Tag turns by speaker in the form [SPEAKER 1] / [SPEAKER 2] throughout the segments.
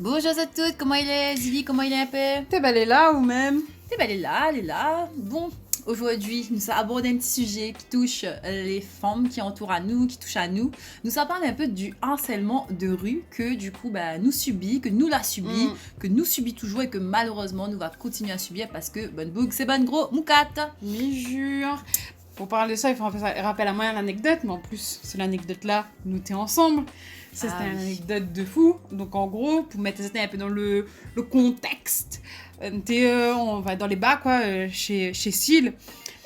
[SPEAKER 1] Bonjour à toutes, comment il est Zili, comment il est un peu?
[SPEAKER 2] T'es elle est là ou même?
[SPEAKER 1] Elle est là, elle est là. Bon, aujourd'hui, nous allons aborder un petit sujet qui touche les femmes qui entourent à nous, qui touche à nous. Nous allons parler un peu du harcèlement de rue que du coup, nous subit, que nous l'a subi, que nous subit toujours et que malheureusement, nous va continuer à subir parce que bonne boucle, c'est bonne gros moukate.
[SPEAKER 2] Mais jure. Pour parler de ça, il faut rappeler à moi l'anecdote, mais en plus, c'est l'anecdote là, nous t'es ensemble. Ça, c'était une anecdote de fou. Donc, en gros, pour mettre ça un peu dans le contexte, on va dans les bas, quoi, chez Syl,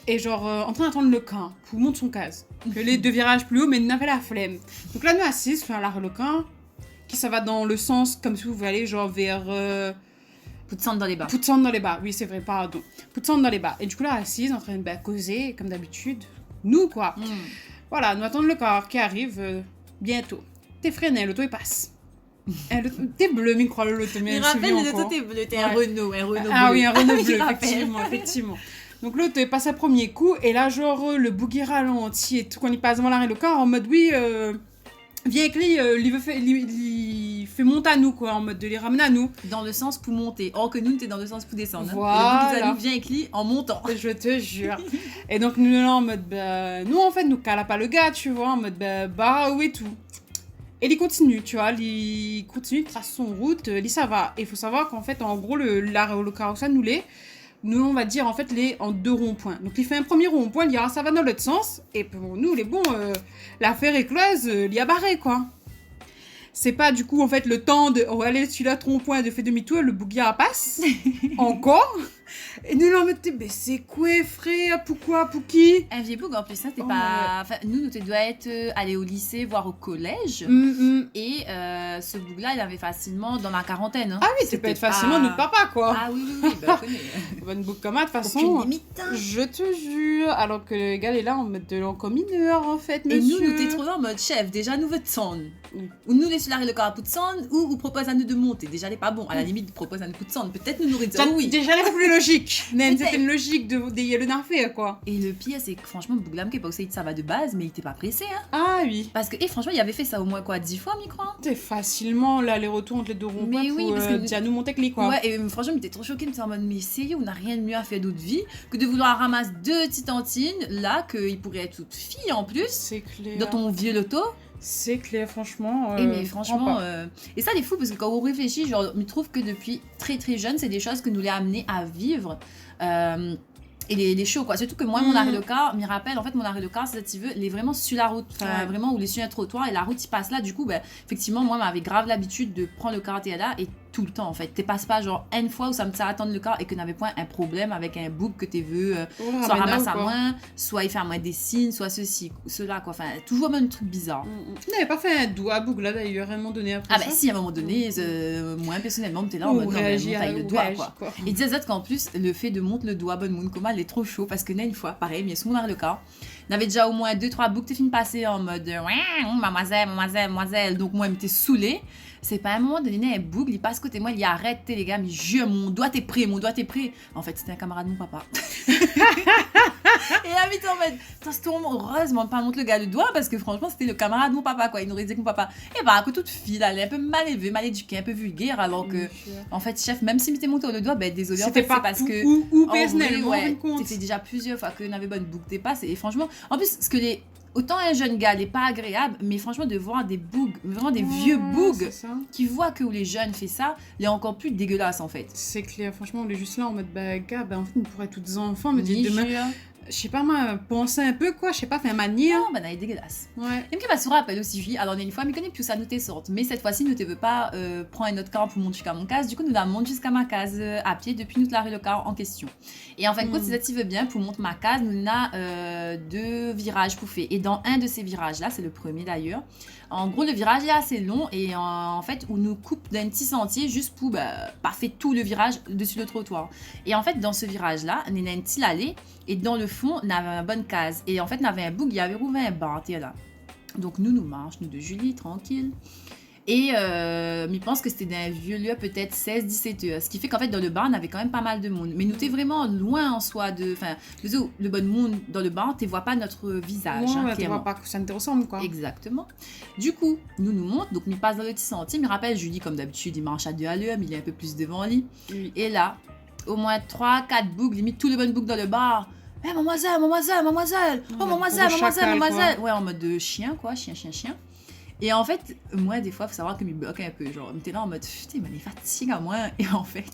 [SPEAKER 2] et genre, en train d'attendre le train pour monter son case. Que les deux virages plus haut, mais il n'avait la flemme. Donc là, nous assises, sur l'arrêt le train, qui ça va dans le sens, comme si vous allez, genre, vers...
[SPEAKER 1] Poutsante dans les bas.
[SPEAKER 2] Poutsante dans les bas, oui, c'est vrai, pardon. Poutsante dans les bas. Et du coup, là, assise, en train de causer, comme d'habitude. Nous, quoi. Voilà, nous attendons le car qui arrive bientôt. T'es freiné, l'auto, il passe. T'es bleu, mais crois l'auto, mais
[SPEAKER 1] il rappelle, l'auto, t'es bleu, t'es un Renault,
[SPEAKER 2] Ah
[SPEAKER 1] bleu.
[SPEAKER 2] oui, un Renault bleu, effectivement. Donc l'auto, il passe à premier coup, et là, genre, le bougie ralentit et tout, quand il passe devant l'arrêt le car, en mode, oui, viens avec lui, il fait monter à nous, quoi, en mode de les ramener à nous.
[SPEAKER 1] Dans le sens pour monter. Or que nous, t'es dans le sens pour descendre.
[SPEAKER 2] Voilà.
[SPEAKER 1] Et le nous vient avec lui en montant.
[SPEAKER 2] Je te jure. Et donc, nous, là, en mode, nous, en fait, nous cala pas le gars, tu vois, en mode, bah, où et tout. Et il continue, tu vois, il continue de tracer son route, ça va. Et il faut savoir qu'en fait, en gros, le carrosse nous, on va dire, en fait, les en deux ronds-points. Donc, il fait un premier rond-point, il dira, ça va dans l'autre sens. Et pour nous, les bons, l'affaire est close, il y a barré, quoi. C'est pas, du coup, en fait, le temps de, oh, allez, celui-là, rond-point, de fait demi-tour, le bouguia passe. Encore. Et nous, là, on mettait, mais c'est quoi, frère? Pourquoi? Pour qui?
[SPEAKER 1] Un vieux boug, en plus, hein, t'es pas... Enfin, nous, tu dois être allé au lycée, voire au collège. Et ce boug-là, il avait facilement dans la quarantaine. Hein.
[SPEAKER 2] Ah oui, ça peut être facilement notre papa, quoi.
[SPEAKER 1] Ah oui, bah, on connaît.
[SPEAKER 2] Bonne boug comme ça, de toute façon.
[SPEAKER 1] Aucune limite. Hein.
[SPEAKER 2] Je te jure. Alors que le gars est là en mode de l'encore mineur, en fait, monsieur.
[SPEAKER 1] Et nous t'es trouvé en mode chef. Déjà, nous veut de son. Ou nous, les solaires le corps à de son, ou propose à nous de monter. Déjà, n'est pas bon. À la limite, propose à nous de son. Peut-être nous nourrir. Oui.
[SPEAKER 2] Déjà, n'est plus logique. C'était une logique de le narfer, quoi.
[SPEAKER 1] Et le pire, c'est que franchement, Bouglam, qui est pas aussi ça va de base, mais il était pas pressé, hein.
[SPEAKER 2] Ah oui.
[SPEAKER 1] Parce que, franchement, il avait fait ça au moins, 10 fois, micro.
[SPEAKER 2] C'était facilement l'aller-retour entre les deux ronds-points pour déjà nous monter avec quoi.
[SPEAKER 1] Ouais, et franchement, j'étais trop choquée, en mode, mais sérieux, on n'a rien de mieux à faire d'autre vie que de vouloir ramasser deux titantines, là, qu'il pourrait être toute fille en plus.
[SPEAKER 2] C'est clair.
[SPEAKER 1] Dans ton vieux loto.
[SPEAKER 2] C'est clair, franchement.
[SPEAKER 1] Et mais franchement, et ça, il est fou parce que quand on réfléchit, genre, je trouve que depuis très très jeune, c'est des choses que nous les amené à vivre. Et les shows, quoi. Surtout que moi, mon arrêt de car, m'y rappelle, en fait, mon arrêt de car, c'est, si tu veux, les vraiment sur la route. Enfin, vraiment, où les sur un trottoir et la route, il passe là. Du coup, effectivement, moi, j'avais grave l'habitude de prendre le car là et tout le temps, en fait. Tu passes pas, genre, une fois où ça me sert à attendre le car et que n'avait point un problème avec un bouc que tu veux, soit ramasse à moins, soit il fait à moins des signes, soit ceci, cela, quoi. Enfin, toujours même un truc bizarre.
[SPEAKER 2] Tu n'avais pas fait un doigt bouc là, d'ailleurs, à un moment donné après
[SPEAKER 1] ça? Si, à un moment donné, moi, personnellement, t'es là en mode, non, mais taille le doigt, quoi. Et disais qu'en plus, le fait de monter le doigt, bonne moon, comment elle est trop chaud, parce que une fois, pareil, mais sous mon arrêt de car, on avait déjà au moins 2-3 boucs de films passés en mode mademoiselle, donc moi, elle m'était saoulée. C'est pas à un moment donné, un bouc, il passe côté moi, il arrête, les gars, mais jure, mon doigt t'es prêt. En fait, c'était un camarade de mon papa. Et là, vite en mode, ça tombe, heureusement, pas montre le gars le doigt, parce que franchement, c'était le camarade de mon papa, quoi. Il nous aurait dit que mon papa, à côté toute fille, là, elle est un peu mal élevée, mal éduquée, un peu vulgaire, alors que, en fait, chef, même si m'était monté le doigt, désolé, en fait, c'est parce que.
[SPEAKER 2] Ou personnellement,
[SPEAKER 1] c'était déjà plusieurs fois qu'on avait bonne boucle des passes, et franchement, en plus, ce que les. Autant un jeune gars n'est pas agréable, mais franchement, de voir des bougs, vraiment des vieux bougs qui voient que les jeunes font ça, il est encore plus dégueulasse en fait.
[SPEAKER 2] C'est clair, franchement, on est juste là en mode, gars, en fait, on pourrait être tous enfants, me dire demain. Je sais pas moi, penser un peu quoi, je sais pas, faire manière.
[SPEAKER 1] Non, elle est dégueulasse.
[SPEAKER 2] Ouais.
[SPEAKER 1] Et puis, se rappelle aussi, fille, alors, une fois, mais connaît plus ça, nous t'es sorte. Mais cette fois-ci, nous te veux pas prendre un autre car pour monter jusqu'à mon case. Du coup, nous la monte jusqu'à ma case à pied depuis nous l'arrêt le car en question. Et en fin de compte, si tu veux bien, pour monter ma case, nous avons 2 virages pour faire. Et dans un de ces virages-là, c'est le premier d'ailleurs. En gros, le virage est assez long et en fait, on nous coupe d'un petit sentier juste pour pas faire tout le virage dessus le trottoir. Et en fait, dans ce virage-là, on a une petite allée et dans le fond, on avait une bonne case. Et en fait, on avait un bouc, il avait rouvert un bar, là. Donc, nous marchons, nous de Julie, tranquille. Et il pense que c'était dans un vieux lieu, peut-être 16-17 heures. Ce qui fait qu'en fait, dans le bar, on avait quand même pas mal de monde. Mais nous, t'es vraiment loin en soi de. Enfin, le bon monde dans le bar, tu vois pas notre visage.
[SPEAKER 2] Ouais,
[SPEAKER 1] hein,
[SPEAKER 2] tu vois
[SPEAKER 1] clairement.
[SPEAKER 2] pas que ça ne te ressemble, quoi.
[SPEAKER 1] Exactement. Du coup, nous monte, donc il passe dans le petit sentier. Il me rappelle, Julie, comme d'habitude, il marche à 2 à l'heure, mais il est un peu plus devant lui.
[SPEAKER 2] Oui.
[SPEAKER 1] Et là, au moins 3-4 boucs, limite tous les bonnes boucs dans le bar. Eh, mademoiselle, mademoiselle, mademoiselle, oh, mademoiselle,
[SPEAKER 2] gros
[SPEAKER 1] mademoiselle,
[SPEAKER 2] chacal,
[SPEAKER 1] mademoiselle. Ouais, en mode de chien, quoi, chien. Et en fait, moi, des fois, faut savoir que me bloque un peu. Genre, t'es là en mode, putain, mais il est fatigué à moi. Et en fait,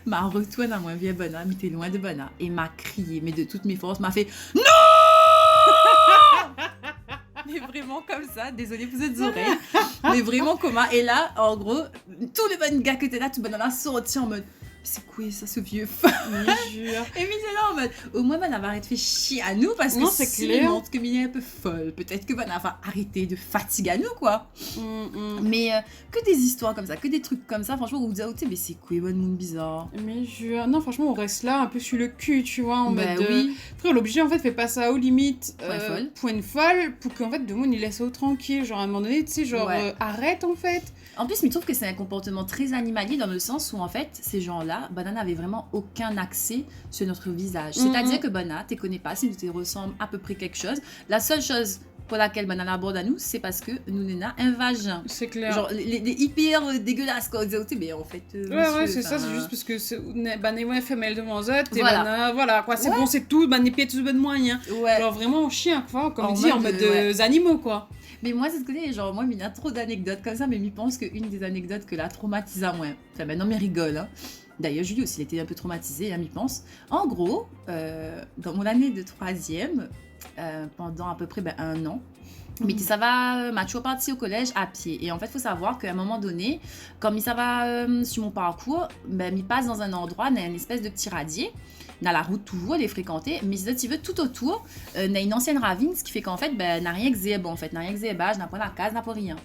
[SPEAKER 1] m'a retourne à moi, vieux bonhomme, il était loin de bonhomme. Et m'a crié, mais de toutes mes forces, m'a fait non. Mais vraiment comme ça, désolée pour ces oreilles. Mais vraiment comment. Et là, en gros, tous les bons gars que t'es là, tout bonhomme sorti en mode. C'est quoi ça, ce vieux fou?
[SPEAKER 2] Je jure.
[SPEAKER 1] Et puis c'est là en mode, au moins, Van arrête de faire chier à nous parce que
[SPEAKER 2] Non, c'est
[SPEAKER 1] si
[SPEAKER 2] clair.
[SPEAKER 1] il montre que Mini est un peu folle, peut-être que Van va arrêter de fatiguer à nous, quoi. Mais que des histoires comme ça, que des trucs comme ça, franchement, vous vous dites, oh, mais c'est quoi, bon monde bizarre?
[SPEAKER 2] Mais jure. Non, franchement, on reste là un peu sur le cul, tu vois, en
[SPEAKER 1] Bah
[SPEAKER 2] mode.
[SPEAKER 1] oui.
[SPEAKER 2] Frère, l'objet, en fait, fait pas ça aux limites.
[SPEAKER 1] Point folle.
[SPEAKER 2] Point folle, pour qu'en fait, de monde, il laisse ça tranquille. Genre, à un moment donné, tu sais, genre,
[SPEAKER 1] Ouais.
[SPEAKER 2] arrête, en fait.
[SPEAKER 1] En plus, je trouve que c'est un comportement très animalier dans le sens où, en fait, ces gens-là, Banana n'avait vraiment aucun accès sur notre visage. C'est-à-dire que Banana, tu ne connais pas, si nous te ressemble à peu près quelque chose. La seule chose pour laquelle Banana aborde à nous, c'est parce que nous n'avons un vagin.
[SPEAKER 2] C'est clair.
[SPEAKER 1] Genre, les hyper dégueulasses, quoi. On disait, oh, mais en fait.
[SPEAKER 2] Ouais, c'est ça, c'est juste parce que ouais, femelle devant ça, t'es
[SPEAKER 1] Voilà.
[SPEAKER 2] voilà, quoi, c'est
[SPEAKER 1] Ouais.
[SPEAKER 2] bon, c'est tout, les pieds, tout de moyen.
[SPEAKER 1] Ouais.
[SPEAKER 2] Genre, vraiment, chien, quoi, comme
[SPEAKER 1] En
[SPEAKER 2] on dit, en
[SPEAKER 1] mode,
[SPEAKER 2] mode
[SPEAKER 1] ouais.
[SPEAKER 2] animaux, quoi.
[SPEAKER 1] Mais moi, c'est ce que c'est, genre, moi, il y a trop d'anecdotes comme ça, mais je pense qu'une des anecdotes que l'a traumatisé à moi, enfin, maintenant, mais rigole, hein. D'ailleurs, Julie aussi, il était un peu traumatisé, hein, m'y pense. En gros, dans mon année de 3e, pendant à peu près 1 an, mais ça va, m'a toujours parti au collège à pied. Et en fait, il faut savoir qu'à un moment donné, comme ça va sur mon parcours, ben, il passe dans un endroit, dans une espèce de petit radier. Dans la route toujours, elle est fréquentée, mais si tu veux, tout autour, il y a une ancienne ravine, ce qui fait qu'en fait, ben, n'a rien que zéba, en fait, n'a rien que zébage, n'a pas la case, n'a pas rien.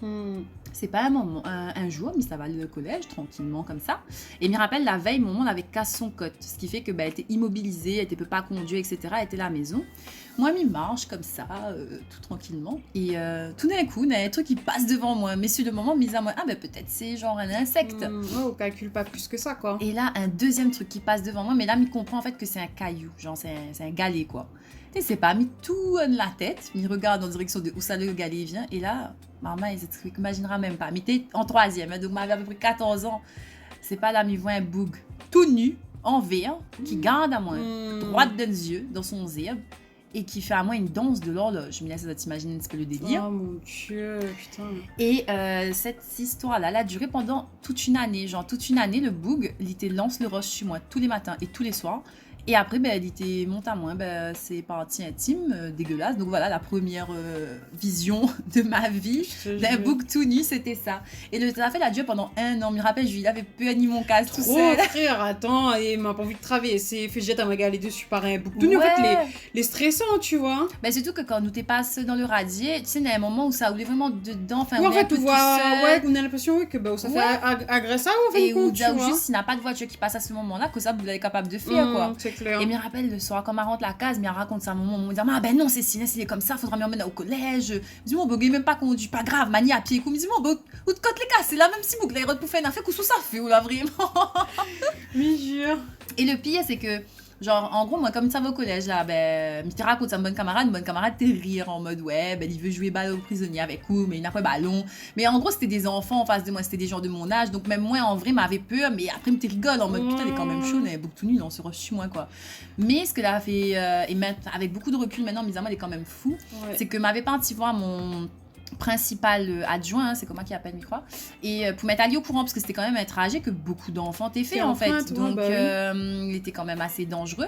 [SPEAKER 1] C'est pas un jour, mais ça va aller au collège, tranquillement, comme ça. Et il me rappelle, la veille, mon monde avait cassé son côte, ce qui fait que ben, elle était immobilisée, elle ne peut pas conduire, etc. Elle était à la maison. Moi, je marche comme ça, tout tranquillement. Et tout d'un coup, il y a un truc qui passe devant moi. Mais sur le moment, mise à moi, ah ben peut-être c'est genre un insecte.
[SPEAKER 2] Ouais, on calcule pas plus que ça, quoi.
[SPEAKER 1] Et là, un deuxième truc qui passe devant moi, mais là, il comprend en fait que c'est un caillou, genre c'est un galet, quoi. Tu sais, c'est pas mis tout en la tête, il regarde en direction de où ça le galet vient, et là, maman, il imaginera même pas. Mais t'es en 3e, hein, donc m'avait à peu près 14 ans. C'est pas là, mais il voit un boug tout nu, en vert, qui garde à moi, droite dans les yeux, dans son zèbre, et qui fait à moi une danse de l'horloge. Je me laisse t'imaginer un petit peu le délire.
[SPEAKER 2] Oh mon Dieu, putain.
[SPEAKER 1] Et cette histoire-là, elle a duré pendant toute une année. Genre, toute une année, le boug, il était lance le roche sur moi tous les matins et tous les soirs. Et après, ben, il était monte à moi, ben, c'est partie intime, dégueulasse. Donc voilà, la première vision de ma vie d'un boug tout nu, c'était ça. Et ça a fait la durée pendant 1 an. Je me rappelle, il avait peu animé mon casse tout seul.
[SPEAKER 2] Frère, attends, et m'a pas envie de traverser. Fait jette à ma galère dessus par un boug tout nu. En fait, les stressants, tu vois.
[SPEAKER 1] Ben, surtout que quand nous t'es passé dans le radier, tu sais, il y a un moment où ça voulait vraiment dedans. Enfin,
[SPEAKER 2] en fait,
[SPEAKER 1] on
[SPEAKER 2] on a l'impression que bah, ça fait agressant, en fait.
[SPEAKER 1] Et où juste, il n'y a pas de voiture qui passe à ce moment-là, que ça, vous êtes capable de faire, quoi.
[SPEAKER 2] C'est clair.
[SPEAKER 1] Et je me rappelle le soir, quand je rentre la case, je raconte ça à mon maman, on me dit, ah ben non, c'est il est comme ça, faudra m'emmener au collège. Je dis, mon bug, il même pas conduit, pas grave, manie à pied. Je me dis, mon bug, ou de côté les cas, c'est là, même si vous l'avez pour faire un fait, ça fait, ou là, vraiment.
[SPEAKER 2] Mais jure.
[SPEAKER 1] Et le pire, c'est que, genre, en gros, moi, comme ça va au collège, là, ben, je te raconte ça, une bonne camarade, t'es rire en mode, ouais, ben, il veut jouer balle au prisonnier avec vous, mais il n'a pas de ballon. Mais en gros, c'était des enfants en face de moi, c'était des gens de mon âge, donc même moi, en vrai, m'avait peur, mais après, me rigole en mode, putain, elle est quand même chaud, elle est beaucoup tout nul, on se rush sur moi, quoi. Mais ce que là a fait, et maintenant, avec beaucoup de recul maintenant, mis à moi, elle est quand même fou, c'est que m'avait pas un petit voir mon principal adjoint, hein, c'est comment qui appelle, je crois, et pour m'être allé au courant, parce que c'était quand même un trajet que beaucoup d'enfants t'aient fait, en fait, donc il était quand même assez dangereux,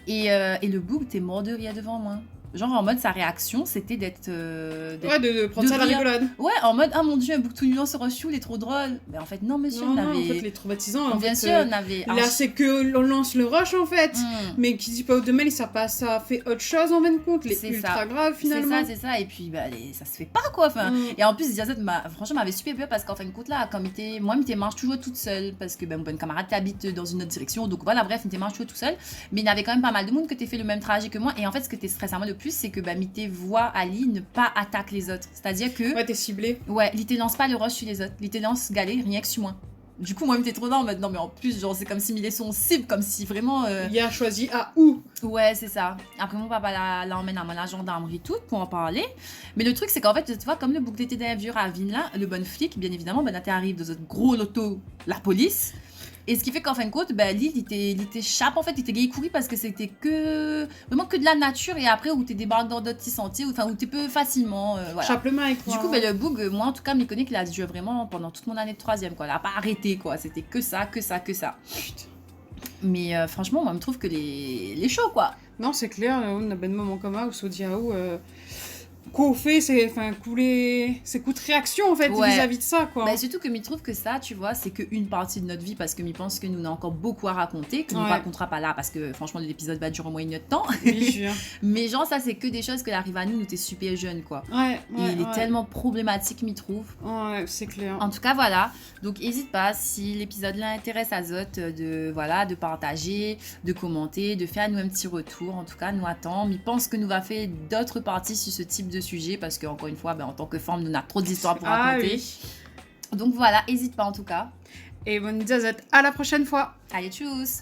[SPEAKER 1] et le boug était mort de rire devant moi. Genre en mode sa réaction c'était d'être
[SPEAKER 2] ouais, de prendre ça à la rigolade.
[SPEAKER 1] Ouais, en mode ah mon dieu, un bouc tout nu dans ce rochou, il est trop drôle. Mais en fait non monsieur,
[SPEAKER 2] non, en fait les traumatisants
[SPEAKER 1] bien sûr, on avait
[SPEAKER 2] là c'est que l'on lance le rush en fait, mais qui dit pas au demain ça passe, ça fait autre chose en fin de compte, les ultra grave finalement.
[SPEAKER 1] C'est ça et puis bah ça se fait pas quoi, enfin et en plus Diazette franchement m'avait super peur parce qu'en fin de compte là comme moi m'était marche toujours toute seule parce que ben mon bonne camarade t'habite dans une autre direction, donc voilà bref m'était marche toujours tout seul, mais il y avait quand même pas mal de monde que t'es fait le même trajet que moi, et en fait ce que t'es stressant moi le plus, c'est que Mité voit Ali ne pas attaquer les autres. C'est-à-dire que,
[SPEAKER 2] Ouais, t'es ciblé.
[SPEAKER 1] ouais, il te lance pas le rush sur les autres. Il te lance galer rien que sur moi. Du coup, moi, j'étais trop dans maintenant, mais en plus, genre, c'est comme si Milé son cible, comme si vraiment.
[SPEAKER 2] Il a choisi à où.
[SPEAKER 1] Ouais, c'est ça. Après, mon papa l'emmène à la gendarmerie tout pour en parler. Mais le truc, c'est qu'en fait, tu vois, comme le bouc d'été d'un vieux ravine là, le bon flic, bien évidemment, arrive dans un gros loto, la police. Et ce qui fait qu'en fin de compte, l'île, il t'échappe, en fait, il t'est couru parce que c'était vraiment que de la nature. Et après, où t'es débarqué dans d'autres petits sentiers, où tu peux facilement. Voilà.
[SPEAKER 2] Chape le main, quoi.
[SPEAKER 1] Du coup, le bug, moi en tout cas, m'y connais qu'il a joué vraiment pendant toute mon année de 3e, quoi. Il a pas arrêté, quoi. C'était que ça.
[SPEAKER 2] Putain.
[SPEAKER 1] Mais franchement, moi, je me trouve que les shows, quoi.
[SPEAKER 2] Non, c'est clair, on a ben moment comme ça, où se dit, qu'on fait, c'est coups de réaction, en fait,
[SPEAKER 1] Ouais.
[SPEAKER 2] vis-à-vis de ça, quoi.
[SPEAKER 1] Surtout que m'y trouve que ça, tu vois, c'est qu'une partie de notre vie, parce que m'y pense que nous avons encore beaucoup à raconter, que nous ne
[SPEAKER 2] Ouais.
[SPEAKER 1] racontera pas là, parce que franchement, l'épisode va durer au moins une heure de temps.
[SPEAKER 2] Oui, je jure.
[SPEAKER 1] Mais genre, ça, c'est que des choses qui arrivent à nous t'es super jeune, quoi.
[SPEAKER 2] Ouais,
[SPEAKER 1] Et il est tellement problématique, m'y trouve.
[SPEAKER 2] Ouais, c'est clair.
[SPEAKER 1] En tout cas, voilà. Donc, n'hésite pas, si l'épisode l'intéresse à Zot, de partager, de commenter, de faire nous un petit retour. En tout cas, nous attend. Mais pense que nous va faire d'autres parties sur ce type de sujet parce que, encore une fois, en tant que femme, nous avons trop d'histoires pour raconter.
[SPEAKER 2] Oui.
[SPEAKER 1] Donc voilà, n'hésite pas en tout cas.
[SPEAKER 2] Et bonne idée, à la prochaine fois.
[SPEAKER 1] Allez, tchuss!